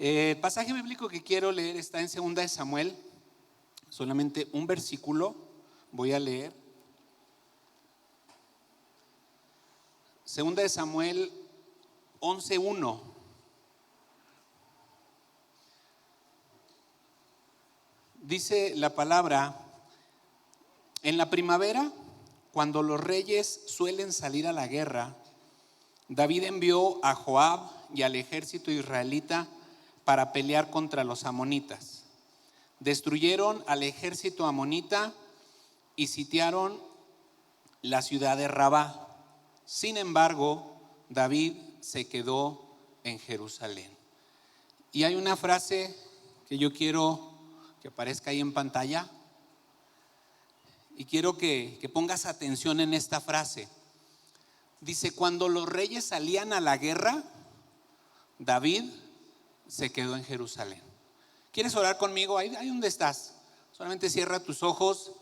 El pasaje bíblico que quiero leer está en 2 de Samuel, solamente un versículo voy a leer. 2 de Samuel 11:1. Dice la palabra: en la primavera, cuando los reyes suelen salir a la guerra, David envió a Joab y al ejército israelita para pelear contra los amonitas. Destruyeron al ejército amonita y sitiaron la ciudad de Rabá. Sin embargo, David se quedó en Jerusalén. Y hay una frase que yo quiero que aparezca ahí en pantalla, y quiero que pongas atención en esta frase. Dice: cuando los reyes salían a la guerra, David se quedó en Jerusalén. ¿Quieres orar conmigo? Ahí donde estás. Solamente cierra tus ojos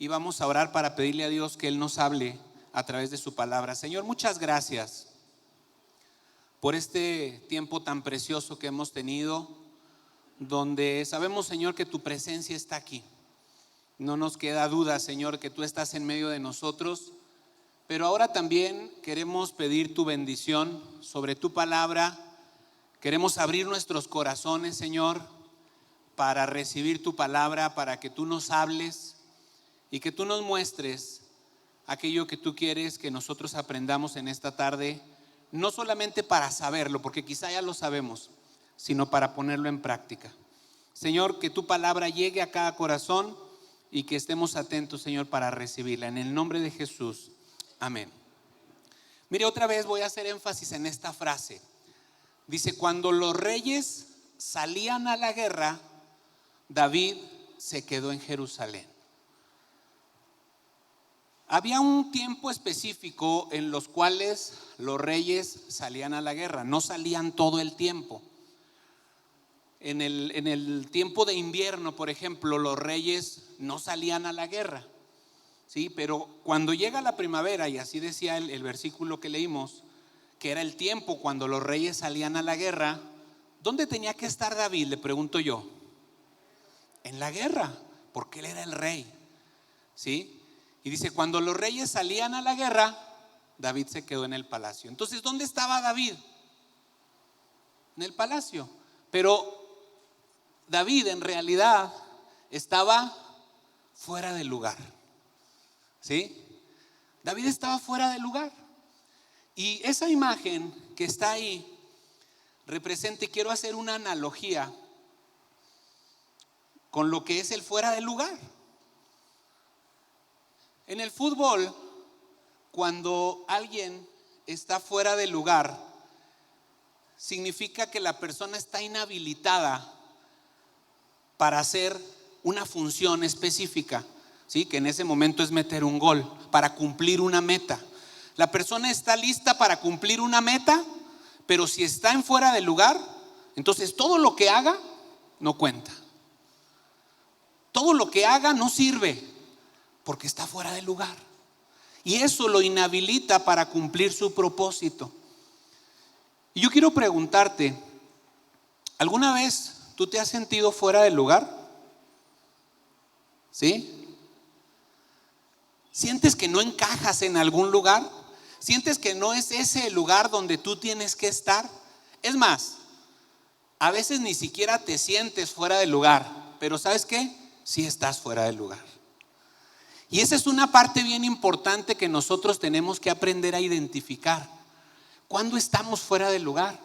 y vamos a orar para pedirle a Dios que Él nos hable a través de su palabra. Señor, muchas gracias por este tiempo tan precioso que hemos tenido, donde sabemos, Señor, que tu presencia está aquí. No nos queda duda, Señor, que tú estás en medio de nosotros, pero ahora también queremos pedir tu bendición sobre tu palabra. Queremos abrir nuestros corazones, Señor, para recibir tu palabra, para que tú nos hables y que tú nos muestres aquello que tú quieres que nosotros aprendamos en esta tarde, no solamente para saberlo, porque quizá ya lo sabemos, sino para ponerlo en práctica. Señor, que tu palabra llegue a cada corazón y que estemos atentos, Señor, para recibirla. En el nombre de Jesús, amén. Mire, otra vez voy a hacer énfasis en esta frase. Dice: cuando los reyes salían a la guerra, David se quedó en Jerusalén. Había un tiempo específico en los cuales los reyes salían a la guerra. No salían todo el tiempo. En el tiempo de invierno, por ejemplo, los reyes no salían a la guerra, ¿sí? Pero cuando llega la primavera, y así decía el versículo que leímos, que era el tiempo cuando los reyes salían a la guerra, ¿dónde tenía que estar David? Le pregunto yo. En la guerra, porque él era el rey, ¿sí? Y dice: cuando los reyes salían a la guerra, David se quedó en el palacio. Entonces, ¿dónde estaba David? En el palacio. Pero David en realidad estaba fuera del lugar, ¿sí? David estaba fuera del lugar. Y esa imagen que está ahí representa, y quiero hacer una analogía con lo que es el fuera del lugar. En el fútbol, cuando alguien está fuera del lugar, significa que la persona está inhabilitada para hacer una función específica, ¿sí? Que en ese momento es meter un gol, para cumplir una meta. La persona está lista para cumplir una meta, pero si está en fuera del lugar, entonces todo lo que haga no cuenta. Todo lo que haga no sirve, porque está fuera del lugar. Y eso lo inhabilita para cumplir su propósito. Y yo quiero preguntarte, ¿alguna vez tú te has sentido fuera del lugar? ¿Sí? ¿Sientes que no encajas en algún lugar? ¿Sientes que no es ese el lugar donde tú tienes que estar? Es más, a veces ni siquiera te sientes fuera del lugar, pero ¿sabes qué? Sí estás fuera del lugar. Y esa es una parte bien importante que nosotros tenemos que aprender a identificar. ¿Cuándo estamos fuera del lugar?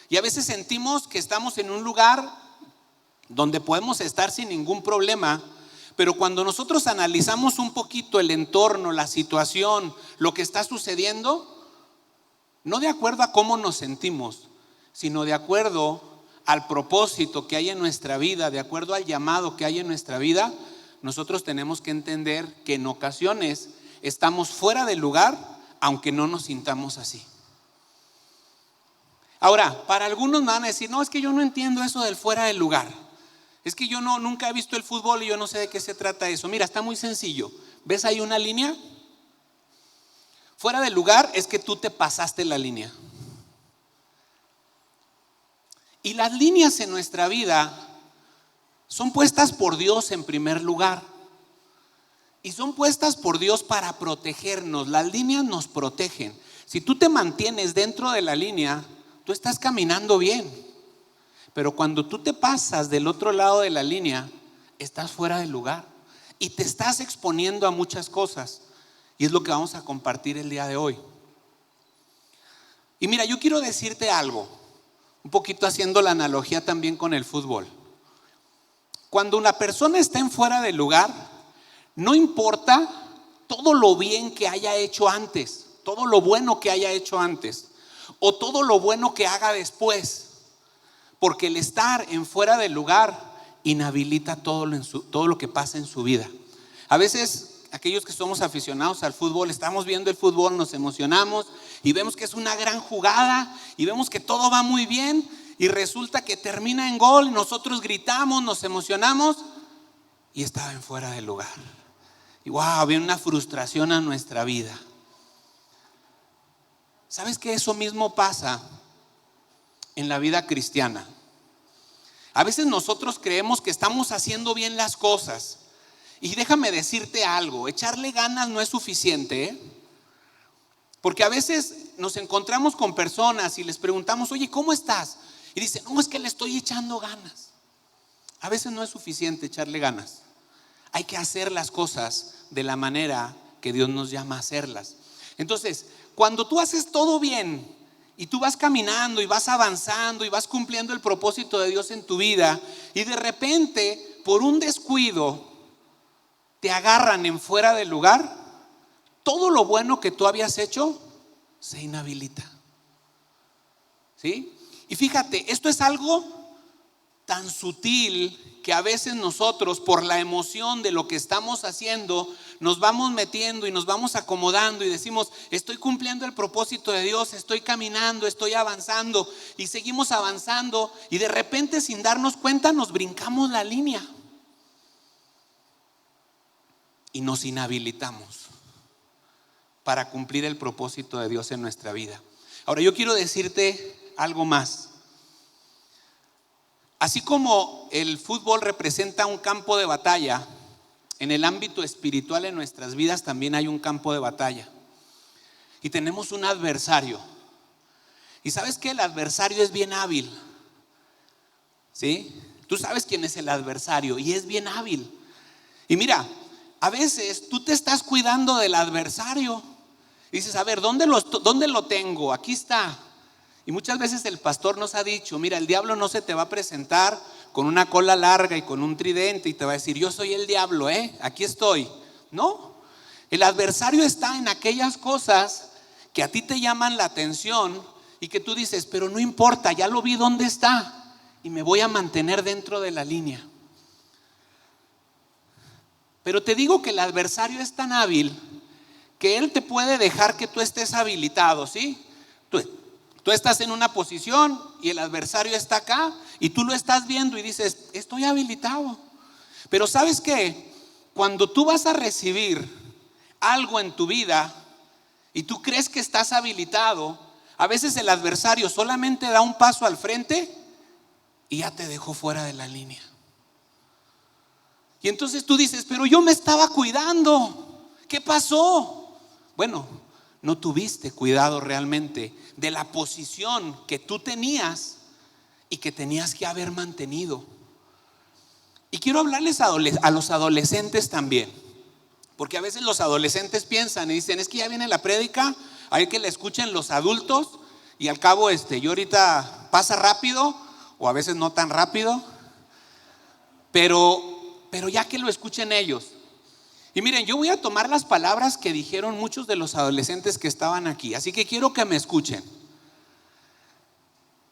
Y a veces sentimos que estamos en un lugar donde podemos estar sin ningún problema, pero cuando nosotros analizamos un poquito el entorno, la situación, lo que está sucediendo, no de acuerdo a cómo nos sentimos, sino de acuerdo al propósito que hay en nuestra vida, de acuerdo al llamado que hay en nuestra vida, nosotros tenemos que entender que en ocasiones estamos fuera del lugar, aunque no nos sintamos así. Ahora, para algunos me van a decir: no, es que yo no entiendo eso del fuera del lugar. Es que yo nunca he visto el fútbol y yo no sé de qué se trata eso. Mira, está muy sencillo. ¿Ves ahí una línea? Fuera del lugar es que tú te pasaste la línea. Y las líneas en nuestra vida son puestas por Dios en primer lugar. Y son puestas por Dios para protegernos. Las líneas nos protegen. Si tú te mantienes dentro de la línea, tú estás caminando bien. Pero cuando tú te pasas del otro lado de la línea, estás fuera del lugar y te estás exponiendo a muchas cosas. Y es lo que vamos a compartir el día de hoy. Y mira, yo quiero decirte algo, un poquito haciendo la analogía también con el fútbol. Cuando una persona está en fuera del lugar, no importa todo lo bien que haya hecho antes, todo lo bueno que haya hecho antes, o todo lo bueno que haga después, porque el estar en fuera del lugar inhabilita todo lo que pasa en su vida. A veces aquellos que somos aficionados al fútbol, estamos viendo el fútbol, nos emocionamos y vemos que es una gran jugada y vemos que todo va muy bien y resulta que termina en gol, nosotros gritamos, nos emocionamos y estaba en fuera del lugar. Y wow, viene una frustración a nuestra vida. ¿Sabes que eso mismo pasa en la vida cristiana? A veces nosotros creemos que estamos haciendo bien las cosas. Y déjame decirte algo, echarle ganas no es suficiente, ¿eh? Porque a veces nos encontramos con personas y les preguntamos, oye, ¿cómo estás? Y dicen, no, es que le estoy echando ganas. A veces no es suficiente echarle ganas. Hay que hacer las cosas de la manera que Dios nos llama a hacerlas. Entonces, cuando tú haces todo bien y tú vas caminando y vas avanzando y vas cumpliendo el propósito de Dios en tu vida y de repente, por un descuido, te agarran en fuera del lugar, todo lo bueno que tú habías hecho se inhabilita. ¿Sí? Y fíjate, esto es algo tan sutil que a veces nosotros, por la emoción de lo que estamos haciendo, nos vamos metiendo y nos vamos acomodando y decimos, estoy cumpliendo el propósito de Dios, estoy caminando, estoy avanzando y seguimos avanzando y de repente, sin darnos cuenta, nos brincamos la línea y nos inhabilitamos para cumplir el propósito de Dios en nuestra vida. Ahora yo quiero decirte algo más. Así como el fútbol representa un campo de batalla, en el ámbito espiritual en nuestras vidas también hay un campo de batalla. Y tenemos un adversario. Y sabes que el adversario es bien hábil. ¿Sí? Tú sabes quién es el adversario y es bien hábil. Y mira, a veces tú te estás cuidando del adversario. Dices, a ver, ¿dónde lo tengo? Aquí está. Y muchas veces el pastor nos ha dicho, mira, el diablo no se te va a presentar con una cola larga y con un tridente y te va a decir, yo soy el diablo, aquí estoy. No, el adversario está en aquellas cosas que a ti te llaman la atención y que tú dices, pero no importa, ya lo vi dónde está y me voy a mantener dentro de la línea. Pero te digo que el adversario es tan hábil que él te puede dejar que tú estés habilitado, ¿sí? Tú estás en una posición y el adversario está acá y tú lo estás viendo y dices, estoy habilitado. Pero ¿sabes qué? Cuando tú vas a recibir algo en tu vida y tú crees que estás habilitado, a veces el adversario solamente da un paso al frente y ya te dejó fuera de la línea. Y entonces tú dices, pero yo me estaba cuidando, ¿qué pasó? Bueno, no tuviste cuidado realmente de la posición que tú tenías y que tenías que haber mantenido. Y quiero hablarles a los adolescentes también, porque a veces los adolescentes piensan y dicen, es que ya viene la prédica, hay que la escuchen los adultos y al cabo yo ahorita pasa rápido o a veces no tan rápido, pero ya que lo escuchen ellos. Y miren, yo voy a tomar las palabras que dijeron muchos de los adolescentes que estaban aquí, así que quiero que me escuchen.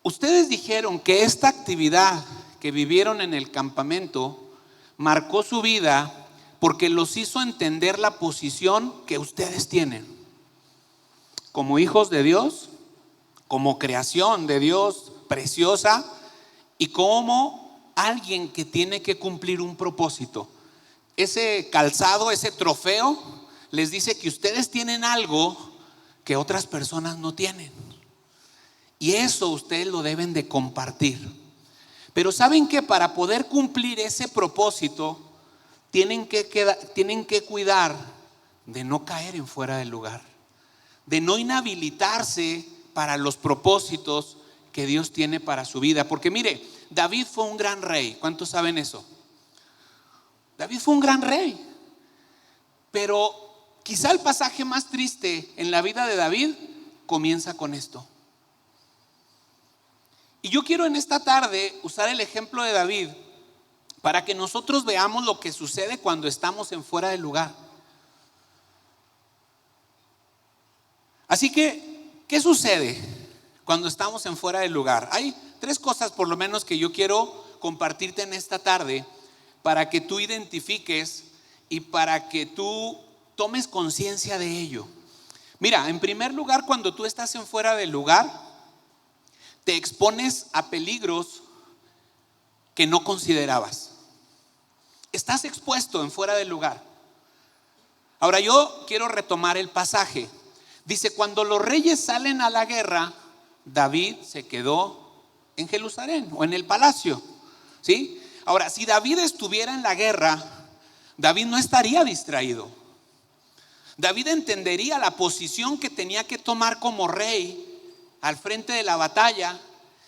Ustedes dijeron que esta actividad que vivieron en el campamento marcó su vida porque los hizo entender la posición que ustedes tienen como hijos de Dios, como creación de Dios preciosa y como alguien que tiene que cumplir un propósito. Ese calzado, ese trofeo les dice que ustedes tienen algo que otras personas no tienen y eso ustedes lo deben de compartir. Pero ¿saben que para poder cumplir ese propósito tienen que cuidar de no caer en fuera del lugar, de no inhabilitarse para los propósitos que Dios tiene para su vida? Porque mire, David fue un gran rey. ¿Cuántos saben eso? David fue un gran rey, pero quizá el pasaje más triste en la vida de David comienza con esto. Y yo quiero en esta tarde usar el ejemplo de David para que nosotros veamos lo que sucede cuando estamos en fuera del lugar. Así que, ¿qué sucede cuando estamos en fuera del lugar? Hay 3 cosas por lo menos que yo quiero compartirte en esta tarde para que tú identifiques y para que tú tomes conciencia de ello. Mira, en primer lugar, cuando tú estás en fuera del lugar, te expones a peligros que no considerabas. Estás expuesto en fuera del lugar. Ahora yo quiero retomar el pasaje. Dice, cuando los reyes salen a la guerra, David se quedó en Jerusalén o en el palacio, ¿sí? Ahora, si David estuviera en la guerra, David no estaría distraído. David entendería la posición que tenía que tomar como rey al frente de la batalla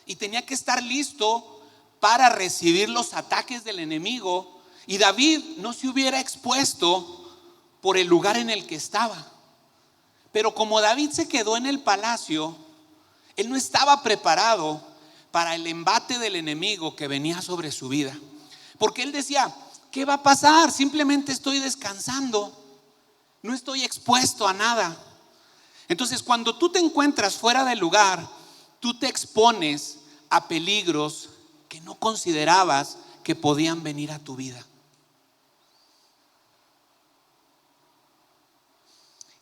y tenía que estar listo para recibir los ataques del enemigo. Y David no se hubiera expuesto por el lugar en el que estaba. Pero como David se quedó en el palacio, él no estaba preparado para el embate del enemigo que venía sobre su vida. Porque él decía, ¿qué va a pasar? Simplemente estoy descansando, no estoy expuesto a nada. Entonces, cuando tú te encuentras fuera del lugar, tú te expones a peligros que no considerabas que podían venir a tu vida.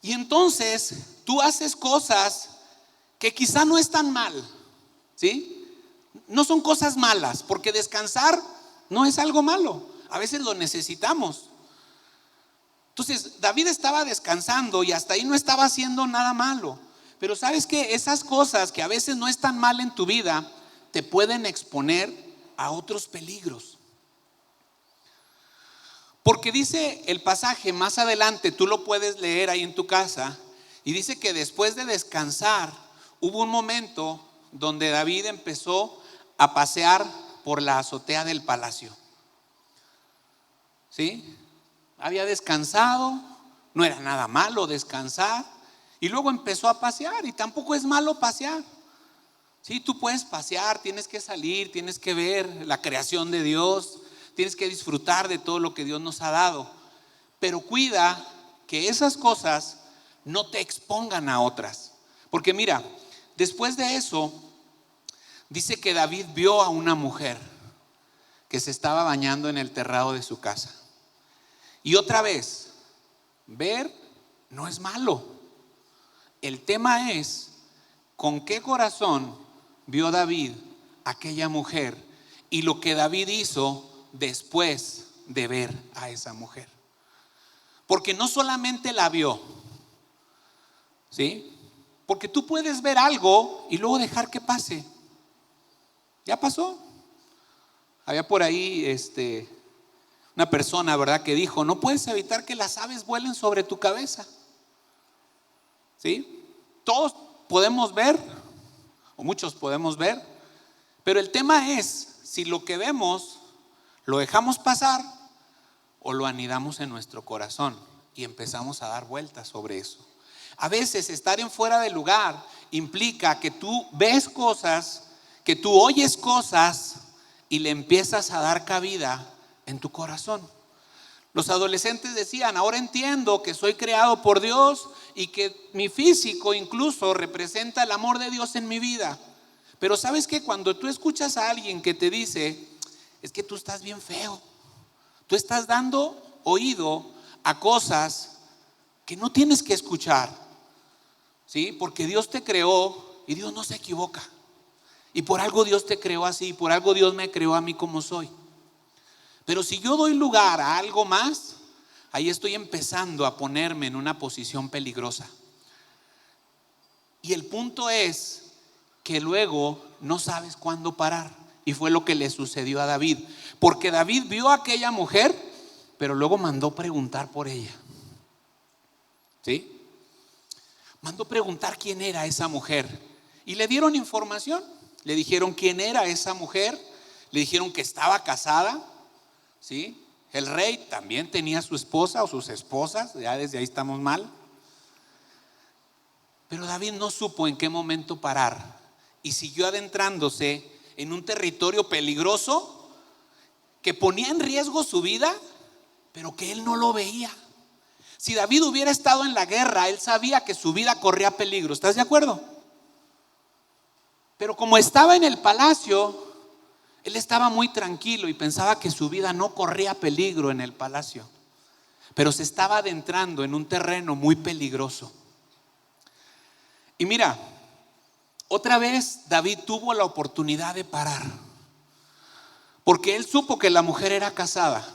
Y entonces tú haces cosas que quizá no están mal, ¿sí? No son cosas malas, porque descansar no es algo malo. A veces lo necesitamos. Entonces David estaba descansando y hasta ahí no estaba haciendo nada malo. Pero ¿sabes qué? Esas cosas que a veces no están mal en tu vida te pueden exponer a otros peligros. Porque dice el pasaje más adelante, tú lo puedes leer ahí en tu casa, y dice que después de descansar hubo un momento donde David empezó a pasear por la azotea del palacio. ¿Sí? Había descansado, no era nada malo descansar, y luego empezó a pasear, y tampoco es malo pasear. Sí, tú puedes pasear, tienes que salir, tienes que ver la creación de Dios, tienes que disfrutar de todo lo que Dios nos ha dado, pero cuida que esas cosas no te expongan a otras. Porque mira, después de eso, dice que David vio a una mujer que se estaba bañando en el terrado de su casa. Y otra vez, ver no es malo. El tema es con qué corazón vio David a aquella mujer y lo que David hizo después de ver a esa mujer. Porque no solamente la vio, ¿sí? Porque tú puedes ver algo y luego dejar que pase. Ya pasó. Había por ahí una persona, ¿verdad?, que dijo, no puedes evitar que las aves vuelen sobre tu cabeza. ¿Sí? Todos podemos ver, o muchos podemos ver, pero el tema es si lo que vemos lo dejamos pasar o lo anidamos en nuestro corazón y empezamos a dar vueltas sobre eso. A veces estar en fuera de lugar implica que tú ves cosas, que tú oyes cosas y le empiezas a dar cabida en tu corazón. Los adolescentes decían, ahora entiendo que soy creado por Dios y que mi físico incluso representa el amor de Dios en mi vida. Pero ¿sabes qué? Cuando tú escuchas a alguien que te dice, es que tú estás bien feo, tú estás dando oído a cosas que no tienes que escuchar, ¿sí? Porque Dios te creó y Dios no se equivoca. Y por algo Dios te creó así, por algo Dios me creó a mí como soy. Pero si yo doy lugar a algo más, ahí estoy empezando a ponerme en una posición peligrosa. Y el punto es que luego no sabes cuándo parar. Y fue lo que le sucedió a David, porque David vio a aquella mujer, pero luego mandó preguntar por ella. ¿Sí? Mandó preguntar quién era esa mujer. Y le dieron información. Le dijeron quién era esa mujer. Le dijeron que estaba casada. ¿Sí? El rey también tenía su esposa o sus esposas. Ya desde ahí estamos mal. Pero David no supo en qué momento parar. Y siguió adentrándose en un territorio peligroso que ponía en riesgo su vida, pero que él no lo veía. Si David hubiera estado en la guerra, él sabía que su vida corría peligro. ¿Estás de acuerdo? Pero como estaba en el palacio, él estaba muy tranquilo y pensaba que su vida no corría peligro en el palacio, pero se estaba adentrando en un terreno muy peligroso. Y mira, otra vez David tuvo la oportunidad de parar, porque él supo que la mujer era casada.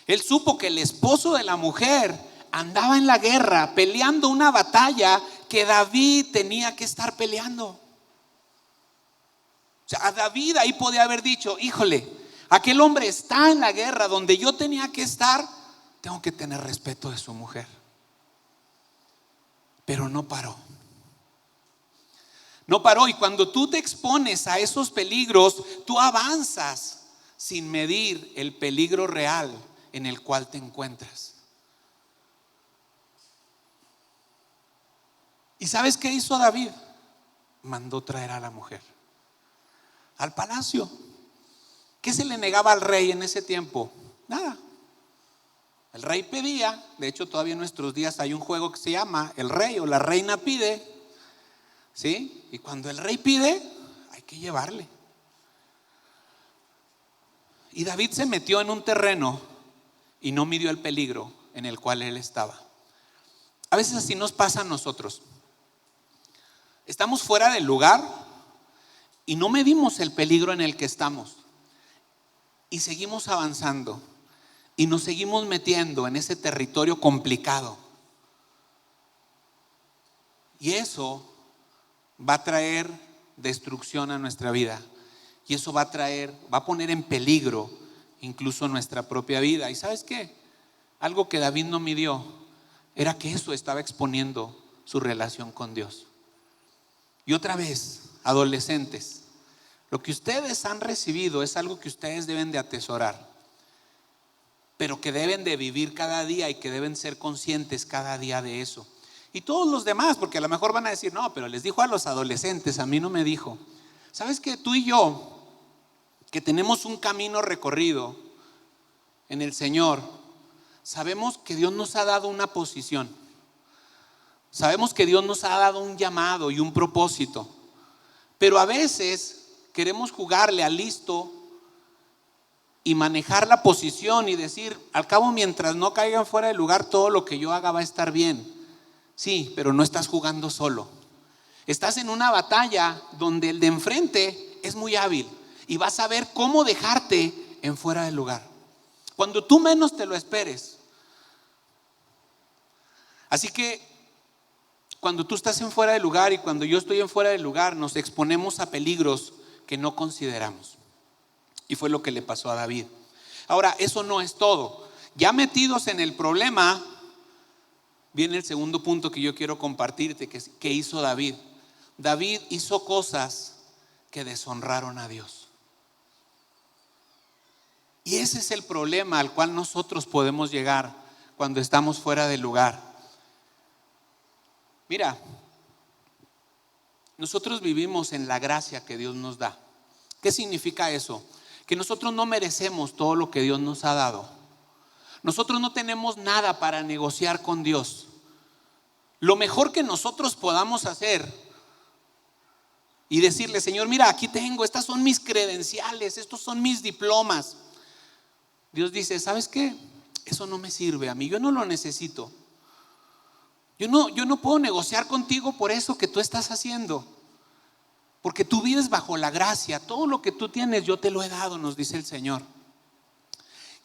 Él supo que el esposo de la mujer andaba en la guerra peleando una batalla que David tenía que estar peleando. O sea, a David ahí podía haber dicho: híjole, aquel hombre está en la guerra donde yo tenía que estar, tengo que tener respeto de su mujer. Pero no paró. No paró. Y cuando tú te expones a esos peligros, tú avanzas sin medir el peligro real en el cual te encuentras. ¿Y sabes qué hizo David? Mandó traer a la mujer al palacio. ¿Qué se le negaba al rey en ese tiempo? Nada. El rey pedía. De hecho, todavía en nuestros días hay un juego que se llama El Rey o La Reina Pide. ¿Sí? Y cuando el rey pide, hay que llevarle. Y David se metió en un terreno y no midió el peligro en el cual él estaba. A veces así nos pasa a nosotros. Estamos fuera del lugar y no medimos el peligro en el que estamos. Y seguimos avanzando y nos seguimos metiendo en ese territorio complicado. Y eso va a traer destrucción a nuestra vida. Y eso va a poner en peligro incluso nuestra propia vida. ¿Y sabes qué? Algo que David no midió era que eso estaba exponiendo su relación con Dios. Y otra vez, adolescentes, lo que ustedes han recibido es algo que ustedes deben de atesorar, pero que deben de vivir cada día y que deben ser conscientes cada día de eso. Y todos los demás, porque a lo mejor van a decir: no, pero les dijo a los adolescentes, a mí no me dijo. ¿Sabes qué? Tú y yo, que tenemos un camino recorrido en el Señor, sabemos que Dios nos ha dado una posición. Sabemos que Dios nos ha dado un llamado y un propósito. Pero a veces queremos jugarle al listo y manejar la posición y decir: al cabo, mientras no caigan fuera del lugar, todo lo que yo haga va a estar bien. Sí, pero no estás jugando solo. Estás en una batalla donde el de enfrente es muy hábil y va a saber cómo dejarte en fuera del lugar cuando tú menos te lo esperes. Así que cuando tú estás en fuera del lugar y cuando yo estoy en fuera del lugar, nos exponemos a peligros que no consideramos. Y fue lo que le pasó a David. Ahora, eso no es todo. Ya metidos en el problema, viene el segundo punto que yo quiero compartirte, que hizo David. David hizo cosas que deshonraron a Dios. Y ese es el problema al cual nosotros podemos llegar cuando estamos fuera del lugar. Mira, nosotros vivimos en la gracia que Dios nos da. ¿Qué significa eso? Que nosotros no merecemos todo lo que Dios nos ha dado. Nosotros no tenemos nada para negociar con Dios. Lo mejor que nosotros podamos hacer y decirle: Señor, mira, aquí tengo, estas son mis credenciales, estos son mis diplomas. Dios dice: ¿sabes qué? Eso no me sirve a mí, yo no lo necesito. Yo no puedo negociar contigo por eso que tú estás haciendo, porque tú vives bajo la gracia. Todo lo que tú tienes yo te lo he dado, nos dice el Señor.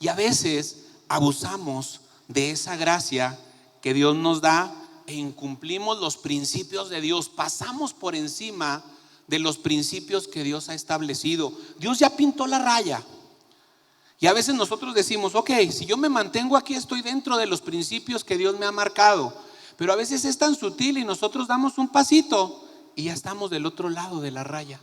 Y a veces abusamos de esa gracia que Dios nos da e incumplimos los principios de Dios. Pasamos por encima de los principios que Dios ha establecido. Dios ya pintó la raya. Y a veces nosotros decimos, ok, si yo me mantengo aquí, estoy dentro de los principios que Dios me ha marcado. Pero a veces es tan sutil y nosotros damos un pasito y ya estamos del otro lado de la raya.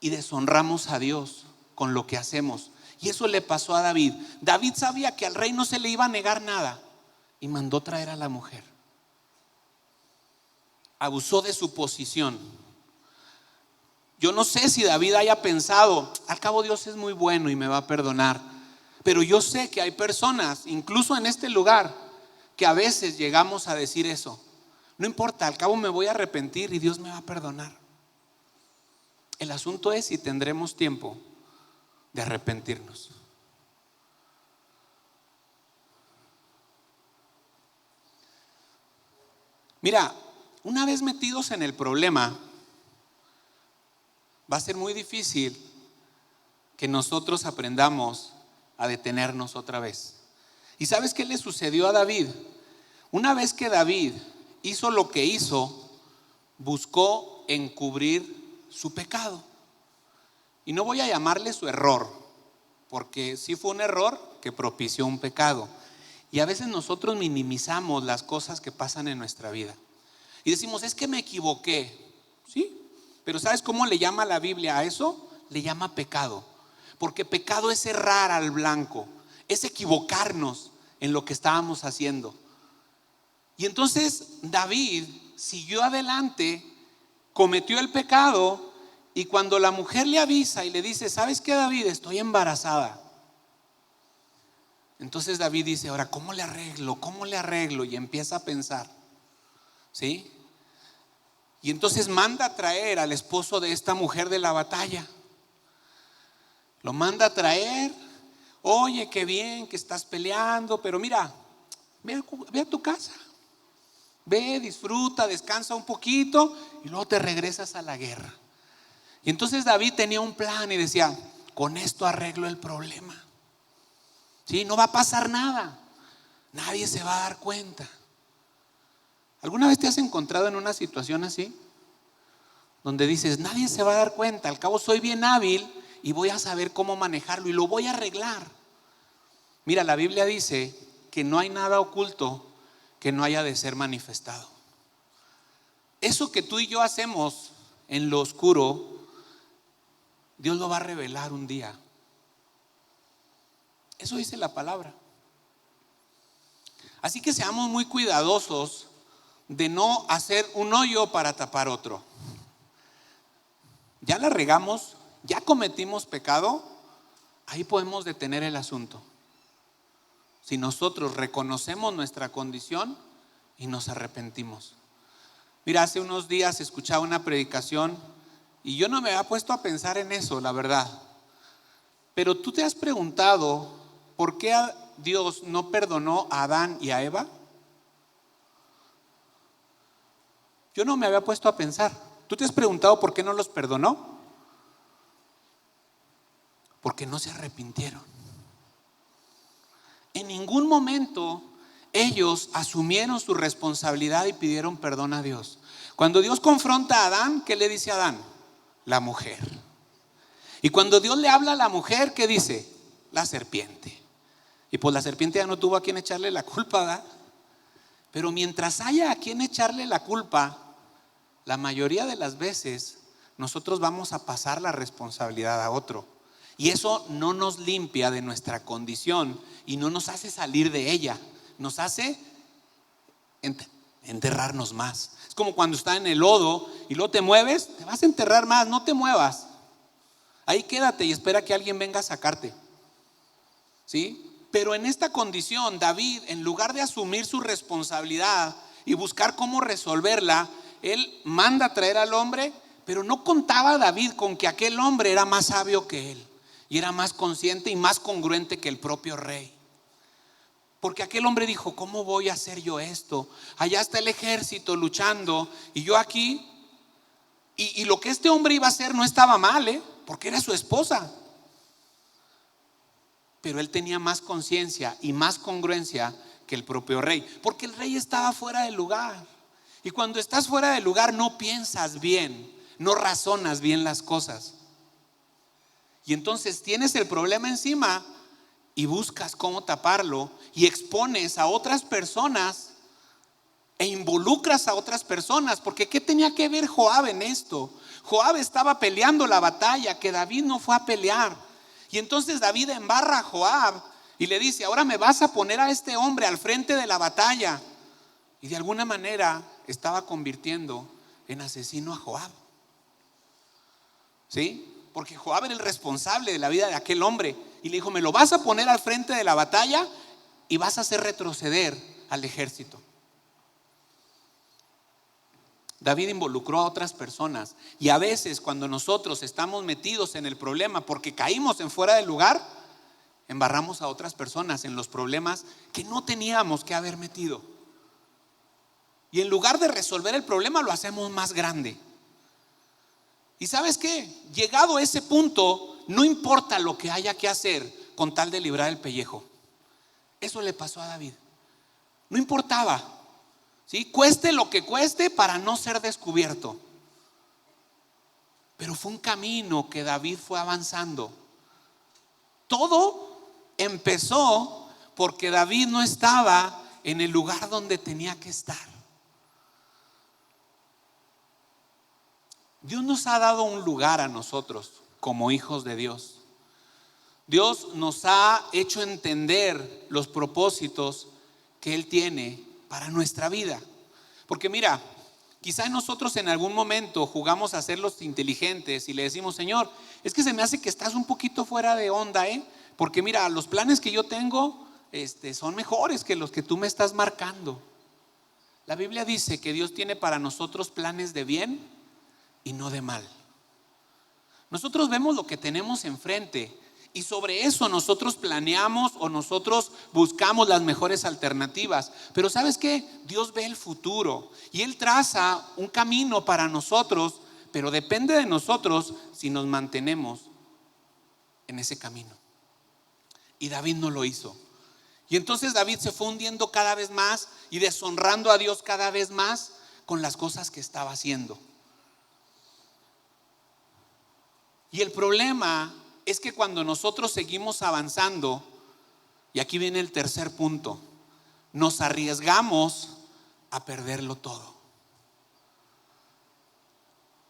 Y deshonramos a Dios con lo que hacemos. Y eso le pasó a David. David sabía que al rey no se le iba a negar nada y mandó traer a la mujer. Abusó de su posición. Yo no sé si David haya pensado, al cabo Dios es muy bueno y me va a perdonar. Pero yo sé que hay personas, incluso en este lugar, que a veces llegamos a decir eso. No importa, al cabo me voy a arrepentir y Dios me va a perdonar. El asunto es si tendremos tiempo de arrepentirnos. Mira, una vez metidos en el problema, va a ser muy difícil que nosotros aprendamos a detenernos otra vez. ¿Y sabes qué le sucedió a David? Una vez que David hizo lo que hizo, buscó encubrir su pecado. Y no voy a llamarle su error, porque sí fue un error que propició un pecado. Y a veces nosotros minimizamos las cosas que pasan en nuestra vida. Y decimos, es que me equivoqué. Sí, pero ¿sabes cómo le llama la Biblia a eso? Le llama pecado. Porque pecado es errar al blanco, es equivocarnos en lo que estábamos haciendo. Y entonces David siguió adelante, cometió el pecado, y cuando la mujer le avisa y le dice, ¿sabes qué, David? Estoy embarazada. Entonces David dice, ahora, ¿cómo le arreglo? ¿Cómo le arreglo? Y empieza a pensar, ¿sí? Y entonces manda a traer al esposo de esta mujer de la batalla. Lo manda a traer. Oye, qué bien que estás peleando, pero mira, ve a tu casa. Ve, disfruta, descansa un poquito y luego te regresas a la guerra. Y entonces David tenía un plan y decía, con esto arreglo el problema. ¿Sí? No va a pasar nada. Nadie se va a dar cuenta. ¿Alguna vez te has encontrado en una situación así? Donde dices, nadie se va a dar cuenta, al cabo soy bien hábil y voy a saber cómo manejarlo y lo voy a arreglar. Mira, la Biblia dice que no hay nada oculto que no haya de ser manifestado. Eso que tú y yo hacemos en lo oscuro, Dios lo va a revelar un día. Eso dice la palabra. Así que seamos muy cuidadosos de no hacer un hoyo para tapar otro. Ya la regamos, ya cometimos pecado, ahí podemos detener el asunto. Si nosotros reconocemos nuestra condición y nos arrepentimos. Mira, hace unos días escuchaba una predicación y yo no me había puesto a pensar en eso, la verdad. Pero tú te has preguntado por qué Dios no perdonó a Adán y a Eva. Yo no me había puesto a pensar. ¿Tú te has preguntado por qué no los perdonó? Porque no se arrepintieron. En ningún momento ellos asumieron su responsabilidad y pidieron perdón a Dios. Cuando Dios confronta a Adán, ¿qué le dice a Adán? La mujer. Y cuando Dios le habla a la mujer, ¿qué dice? La serpiente. Y pues la serpiente ya no tuvo a quien echarle la culpa, ¿verdad? Pero mientras haya a quien echarle la culpa, la mayoría de las veces nosotros vamos a pasar la responsabilidad a otro. Y eso no nos limpia de nuestra condición y no nos hace salir de ella. Nos hace enterrarnos más. Es como cuando estás en el lodo y luego te mueves, te vas a enterrar más, no te muevas. Ahí quédate y espera que alguien venga a sacarte. ¿Sí? Pero en esta condición, David, en lugar de asumir su responsabilidad y buscar cómo resolverla, él manda a traer al hombre, pero no contaba David con que aquel hombre era más sabio que él y era más consciente y más congruente que el propio rey. Porque aquel hombre dijo, ¿cómo voy a hacer yo esto? Allá está el ejército luchando y yo aquí. Y lo que este hombre iba a hacer no estaba mal, porque era su esposa. Pero él tenía más conciencia y más congruencia que el propio rey, porque el rey estaba fuera del lugar. Y cuando estás fuera del lugar no piensas bien, no razonas bien las cosas. Y entonces tienes el problema encima y buscas cómo taparlo y expones a otras personas e involucras a otras personas. Porque ¿qué tenía que ver Joab en esto? Joab estaba peleando la batalla que David no fue a pelear. Y entonces David embarra a Joab y le dice: ahora me vas a poner a este hombre al frente de la batalla. Y de alguna manera estaba convirtiendo en asesino a Joab. ¿Sí? Porque Joab era el responsable de la vida de aquel hombre. Y le dijo: me lo vas a poner al frente de la batalla y vas a hacer retroceder al ejército. David involucró a otras personas. Y a veces cuando nosotros estamos metidos en el problema porque caímos en fuera del lugar, embarramos a otras personas en los problemas que no teníamos que haber metido. Y en lugar de resolver el problema, lo hacemos más grande. Y ¿sabes qué? Llegado a ese punto, no importa lo que haya que hacer con tal de librar el pellejo. Eso le pasó a David. No importaba, ¿sí? Cueste lo que cueste para no ser descubierto. Pero fue un camino que David fue avanzando. Todo empezó porque David no estaba en el lugar donde tenía que estar. Dios nos ha dado un lugar a nosotros como hijos de Dios. Dios nos ha hecho entender los propósitos que Él tiene para nuestra vida. Porque mira, quizá nosotros en algún momento jugamos a ser los inteligentes y le decimos: Señor, es que se me hace que estás un poquito fuera de onda, porque mira, los planes que yo tengo son mejores que los que tú me estás marcando. La Biblia dice que Dios tiene para nosotros planes de bien y no de mal. Nosotros vemos lo que tenemos enfrente y sobre eso nosotros planeamos o nosotros buscamos las mejores alternativas. Pero ¿sabes qué? Dios ve el futuro y Él traza un camino para nosotros, pero depende de nosotros si nos mantenemos en ese camino. Y David no lo hizo. Y entonces David se fue hundiendo cada vez más y deshonrando a Dios cada vez más con las cosas que estaba haciendo. Y el problema es que cuando nosotros seguimos avanzando, y aquí viene el tercer punto, nos arriesgamos a perderlo todo.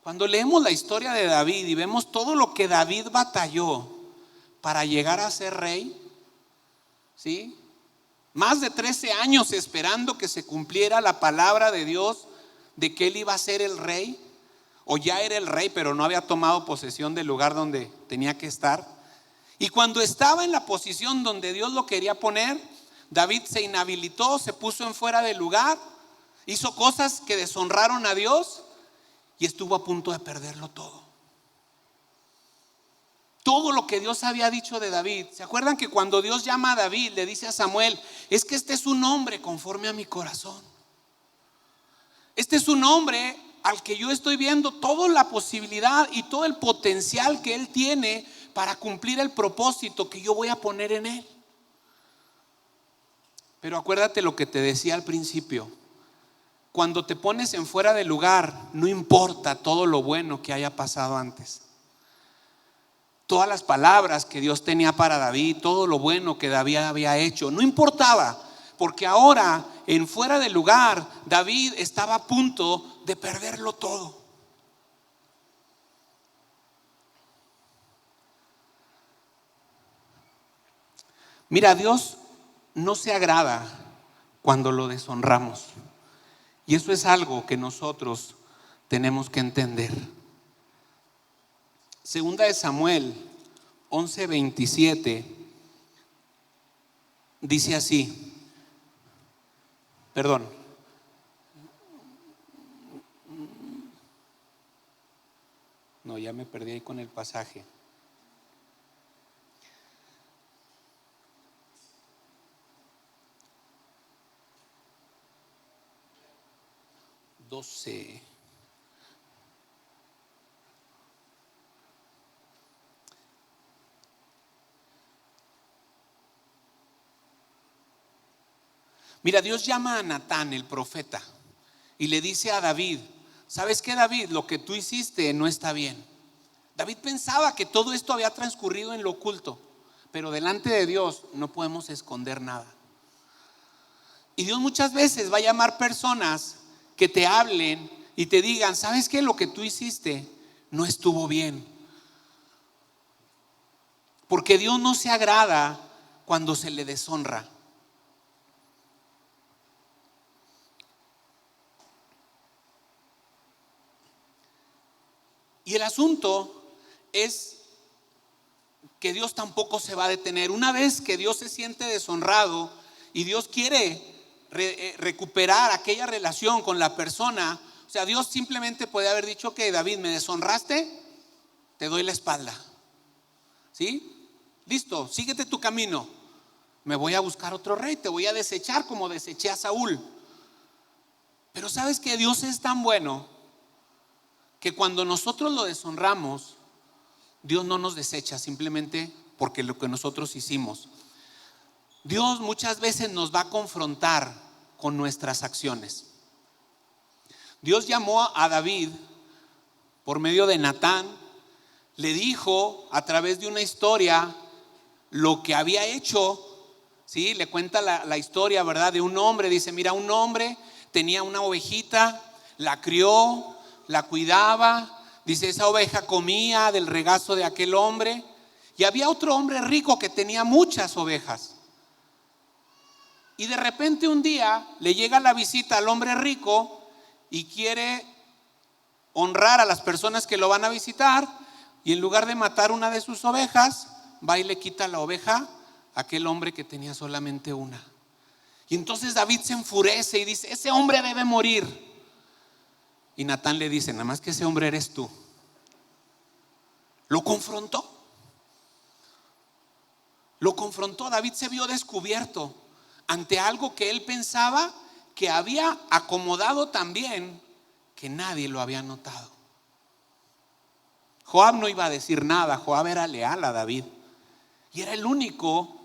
Cuando leemos la historia de David y vemos todo lo que David batalló para llegar a ser rey, ¿sí? Más de 13 años esperando que se cumpliera la palabra de Dios de que él iba a ser el rey. O ya era el rey, pero no había tomado posesión del lugar donde tenía que estar. Y cuando estaba en la posición donde Dios lo quería poner, David se inhabilitó, se puso en fuera del lugar, hizo cosas que deshonraron a Dios y estuvo a punto de perderlo todo. Todo lo que Dios había dicho de David. ¿Se acuerdan que cuando Dios llama a David, le dice a Samuel: es que este es un hombre conforme a mi corazón? Este es un hombre al que yo estoy viendo toda la posibilidad y todo el potencial que él tiene para cumplir el propósito que yo voy a poner en él. Pero acuérdate lo que te decía al principio: cuando te pones en fuera de lugar, no importa todo lo bueno que haya pasado antes. Todas las palabras que Dios tenía para David, todo lo bueno que David había hecho, no importaba. Porque ahora, en fuera de lugar, David estaba a punto de perderlo todo. Mira, Dios no se agrada cuando lo deshonramos. Y eso es algo que nosotros tenemos que entender. Segunda de Samuel 11:27 dice así. Perdón. No, ya me perdí ahí con el pasaje. Mira, Dios llama a Natán, el profeta, y le dice a David: ¿sabes qué, David? Lo que tú hiciste no está bien. David pensaba que todo esto había transcurrido en lo oculto, pero delante de Dios no podemos esconder nada. Y Dios muchas veces va a llamar personas que te hablen y te digan, ¿sabes qué? Lo que tú hiciste no estuvo bien. Porque Dios no se agrada cuando se le deshonra. Y el asunto es que Dios tampoco se va a detener. Una vez que Dios se siente deshonrado y Dios quiere recuperar aquella relación con la persona, o sea, Dios simplemente puede haber dicho que David, me deshonraste, te doy la espalda. ¿Sí? Listo, síguete tu camino. Me voy a buscar otro rey, te voy a desechar como deseché a Saúl. Pero sabes que Dios es tan bueno que cuando nosotros lo deshonramos, Dios no nos desecha simplemente porque lo que nosotros hicimos. Dios muchas veces nos va a confrontar con nuestras acciones. Dios llamó a David por medio de Natán, le dijo a través de una historia lo que había hecho. ¿Sí? Le cuenta la historia, ¿verdad? De un hombre. Dice, mira, un hombre tenía una ovejita, la crió, la cuidaba. Dice, esa oveja comía del regazo de aquel hombre. Y había otro hombre rico que tenía muchas ovejas. Y de repente un día le llega la visita al hombre rico y quiere honrar a las personas que lo van a visitar. Y en lugar de matar una de sus ovejas, va y le quita la oveja a aquel hombre que tenía solamente una. Y entonces David se enfurece y dice, ese hombre debe morir. Y Natán le dice, nada más que ese hombre eres tú. Lo confrontó. David se vio descubierto ante algo que él pensaba que había acomodado también, que nadie lo había notado. Joab no iba a decir nada. Joab era leal a David y era el único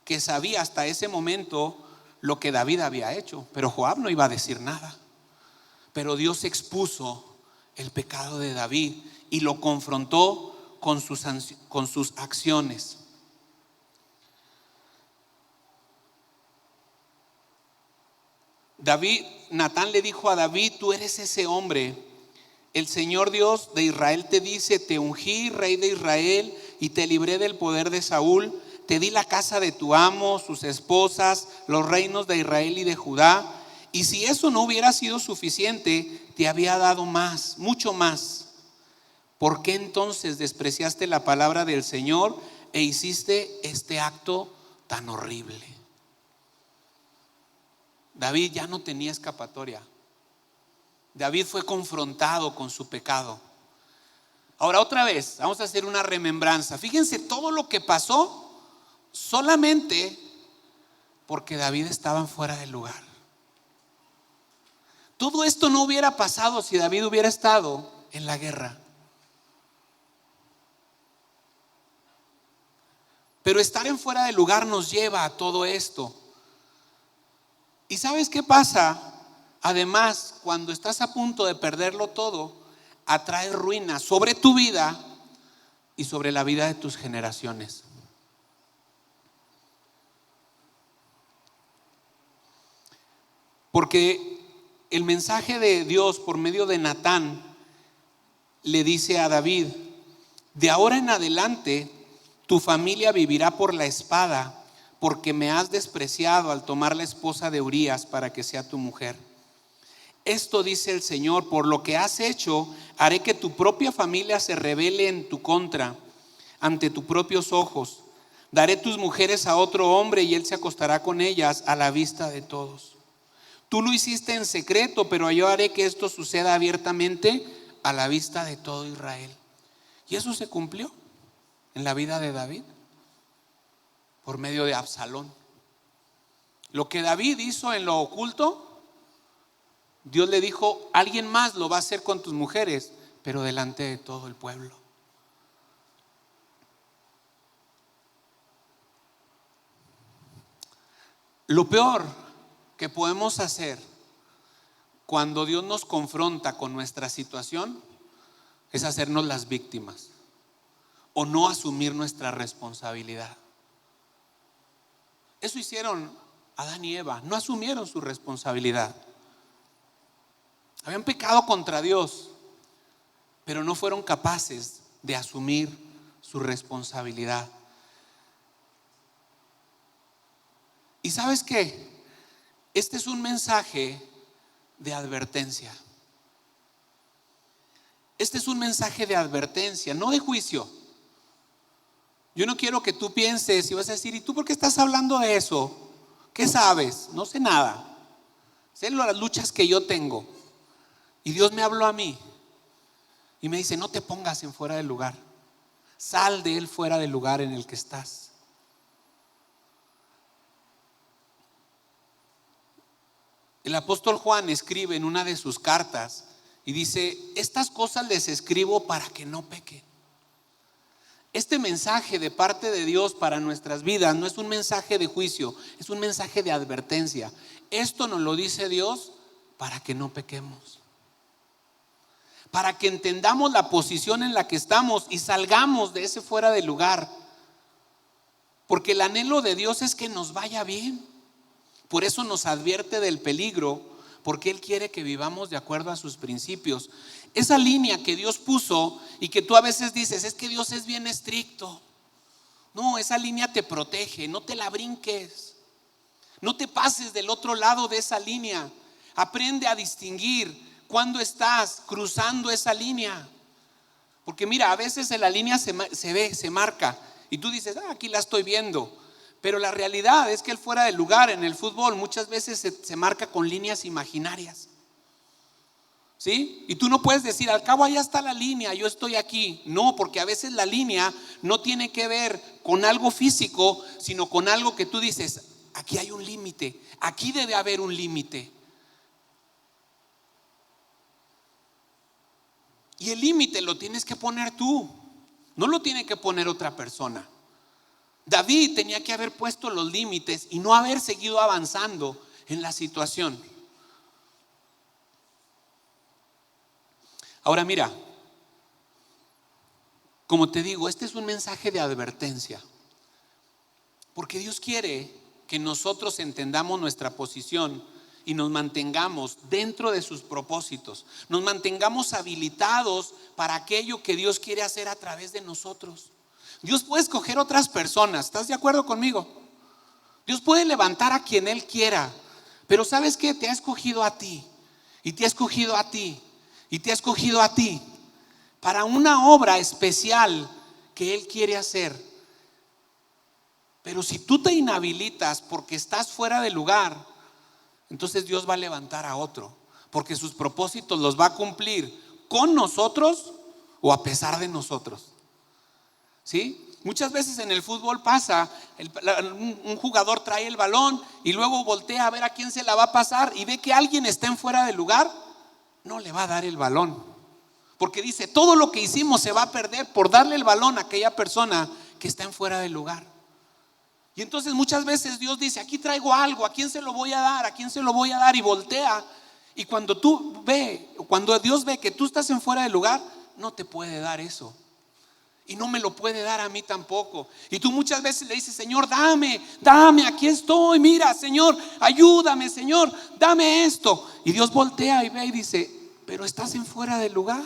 que sabía hasta ese momento lo que David había hecho. Pero Joab no iba a decir nada. Pero Dios expuso el pecado de David y lo confrontó con sus acciones. Natán le dijo a David, tú eres ese hombre. El Señor Dios de Israel te dice, te ungí rey de Israel y te libré del poder de Saúl. Te di la casa de tu amo, sus esposas, los reinos de Israel y de Judá. Y si eso no hubiera sido suficiente, te había dado más, mucho más. ¿Por qué entonces despreciaste la palabra del Señor e hiciste este acto tan horrible? David ya no tenía escapatoria. David fue confrontado con su pecado. Ahora otra vez, vamos a hacer una remembranza. Fíjense todo lo que pasó solamente porque David estaba fuera del lugar. Todo esto no hubiera pasado si David hubiera estado en la guerra. Pero estar en fuera de lugar nos lleva a todo esto. ¿Y sabes qué pasa? Además, cuando estás a punto de perderlo todo, atrae ruina sobre tu vida y sobre la vida de tus generaciones. Porque el mensaje de Dios por medio de Natán le dice a David, de ahora en adelante tu familia vivirá por la espada, porque me has despreciado al tomar la esposa de Urías para que sea tu mujer. Esto dice el Señor, por lo que has hecho, haré que tu propia familia se rebele en tu contra, ante tus propios ojos. Daré tus mujeres a otro hombre y él se acostará con ellas a la vista de todos. Tú lo hiciste en secreto, pero yo haré que esto suceda abiertamente a la vista de todo Israel. Y eso se cumplió en la vida de David por medio de Absalón. Lo que David hizo en lo oculto, Dios le dijo, alguien más lo va a hacer con tus mujeres, pero delante de todo el pueblo. Lo peor que podemos hacer cuando Dios nos confronta con nuestra situación es hacernos las víctimas o no asumir nuestra responsabilidad. Eso hicieron Adán y Eva, no asumieron su responsabilidad. Habían pecado contra Dios, pero no fueron capaces de asumir su responsabilidad. ¿Y sabes qué? Este es un mensaje de advertencia. Este es un mensaje de advertencia, no de juicio. Yo no quiero que tú pienses y vas a decir: ¿y tú por qué estás hablando de eso? ¿Qué sabes? No sé nada. Sé las luchas que yo tengo. Y Dios me habló a mí y me dice: no te pongas en fuera del lugar. Sal de él fuera del lugar en el que estás. El apóstol Juan escribe en una de sus cartas y dice: estas cosas les escribo para que no pequen. Este mensaje de parte de Dios para nuestras vidas no es un mensaje de juicio, es un mensaje de advertencia. Esto nos lo dice Dios para que no pequemos, para que entendamos la posición en la que estamos y salgamos de ese fuera de lugar. Porque el anhelo de Dios es que nos vaya bien. Por eso nos advierte del peligro, porque Él quiere que vivamos de acuerdo a sus principios. Esa línea que Dios puso y que tú a veces dices: es que Dios es bien estricto. No, esa línea te protege, no te la brinques. No te pases del otro lado de esa línea. Aprende a distinguir cuando estás cruzando esa línea. Porque mira, a veces en la línea se ve, se marca y tú dices: aquí la estoy viendo. Pero la realidad es que el fuera del lugar en el fútbol muchas veces se marca con líneas imaginarias. ¿Sí? Y tú no puedes decir: al cabo allá está la línea, yo estoy aquí. No, porque a veces la línea no tiene que ver con algo físico, sino con algo que tú dices: aquí hay un límite, aquí debe haber un límite. Y el límite lo tienes que poner tú, no lo tiene que poner otra persona. David tenía que haber puesto los límites y no haber seguido avanzando en la situación. Ahora mira, como te digo, este es un mensaje de advertencia, porque Dios quiere que nosotros entendamos nuestra posición y nos mantengamos dentro de sus propósitos, nos mantengamos habilitados para aquello que Dios quiere hacer a través de nosotros. Dios puede escoger otras personas, ¿estás de acuerdo conmigo? Dios puede levantar a quien Él quiera, pero ¿sabes qué? Te ha escogido a ti, y te ha escogido a ti, y te ha escogido a ti para una obra especial que Él quiere hacer. Pero si tú te inhabilitas porque estás fuera de lugar, entonces Dios va a levantar a otro, porque sus propósitos los va a cumplir con nosotros o a pesar de nosotros. ¿Sí? Muchas veces en el fútbol pasa, un jugador trae el balón y luego voltea a ver a quién se la va a pasar y ve que alguien está en fuera de lugar, no le va a dar el balón, porque dice: todo lo que hicimos se va a perder por darle el balón a aquella persona que está en fuera de lugar. Y entonces muchas veces Dios dice: aquí traigo algo, ¿a quién se lo voy a dar? ¿A quién se lo voy a dar? Y voltea, y cuando Dios ve que tú estás en fuera de lugar, no te puede dar eso. Y no me lo puede dar a mí tampoco. Y tú muchas veces le dices: Señor, dame, aquí estoy. Mira, Señor, ayúdame, Señor, dame esto. Y Dios voltea y ve y dice: pero estás en fuera del lugar.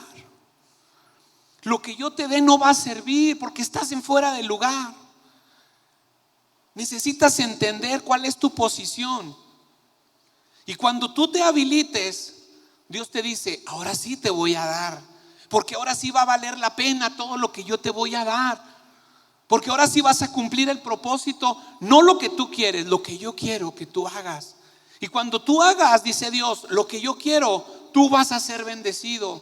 Lo que yo te dé no va a servir porque estás en fuera del lugar. Necesitas entender cuál es tu posición. Y cuando tú te habilites, Dios te dice: ahora sí te voy a dar. Porque ahora sí va a valer la pena todo lo que yo te voy a dar. Porque ahora sí vas a cumplir el propósito, no lo que tú quieres, lo que yo quiero que tú hagas. Y cuando tú hagas, dice Dios, lo que yo quiero, tú vas a ser bendecido.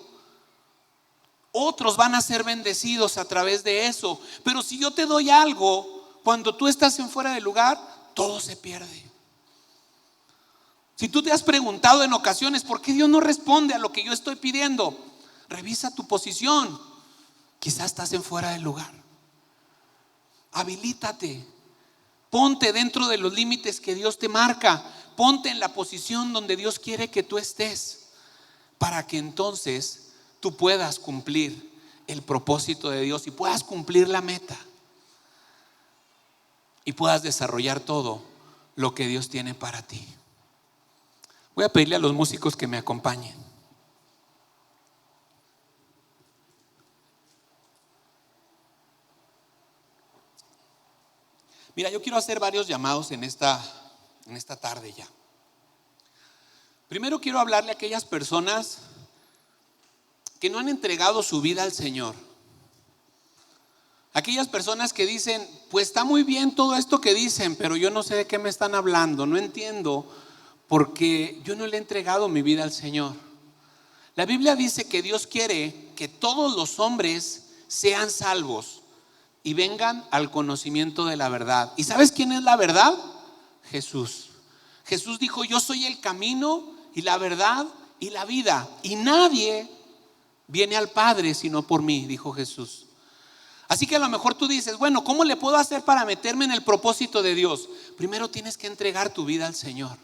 Otros van a ser bendecidos a través de eso. Pero si yo te doy algo, cuando tú estás en fuera de lugar, todo se pierde. Si tú te has preguntado en ocasiones: ¿por qué Dios no responde a lo que yo estoy pidiendo? Revisa tu posición. Quizás estás en fuera del lugar. Habilítate. Ponte dentro de los límites que Dios te marca. Ponte en la posición donde Dios quiere que tú estés. para que entonces tú puedas cumplir el propósito de Dios y puedas cumplir la meta y puedas desarrollar todo lo que Dios tiene para ti. Voy a pedirle a los músicos que me acompañen. Mira, yo quiero hacer varios llamados en esta tarde ya. Primero quiero hablarle a aquellas personas que no han entregado su vida al Señor. Aquellas personas que dicen, pues está muy bien todo esto que dicen, pero yo no sé de qué me están hablando, no entiendo porque yo no le he entregado mi vida al Señor. La Biblia dice que Dios quiere que todos los hombres sean salvos y vengan al conocimiento de la verdad. ¿Y sabes quién es la verdad? Jesús. Jesús dijo, yo soy el camino y la verdad y la vida, y nadie viene al Padre sino por mí, dijo Jesús. Así que a lo mejor tú dices, bueno, ¿cómo le puedo hacer para meterme en el propósito de Dios? Primero tienes que entregar tu vida al Señor.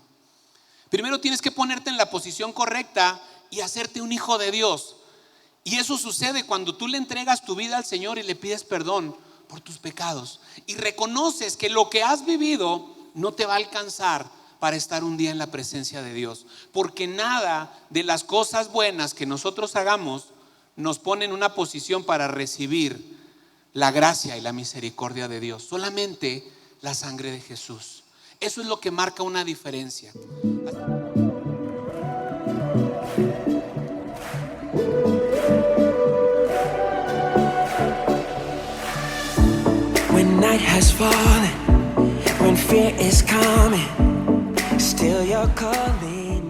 Primero tienes que ponerte en la posición correcta y hacerte un hijo de Dios. Y eso sucede cuando tú le entregas tu vida al Señor y le pides perdón por tus pecados y reconoces que lo que has vivido no te va a alcanzar para estar un día en la presencia de Dios, porque nada de las cosas buenas que nosotros hagamos nos pone en una posición para recibir la gracia y la misericordia de Dios. Solamente la sangre de Jesús. Eso es lo que marca una diferencia. When night has fallen, when fear is coming, still you're calling.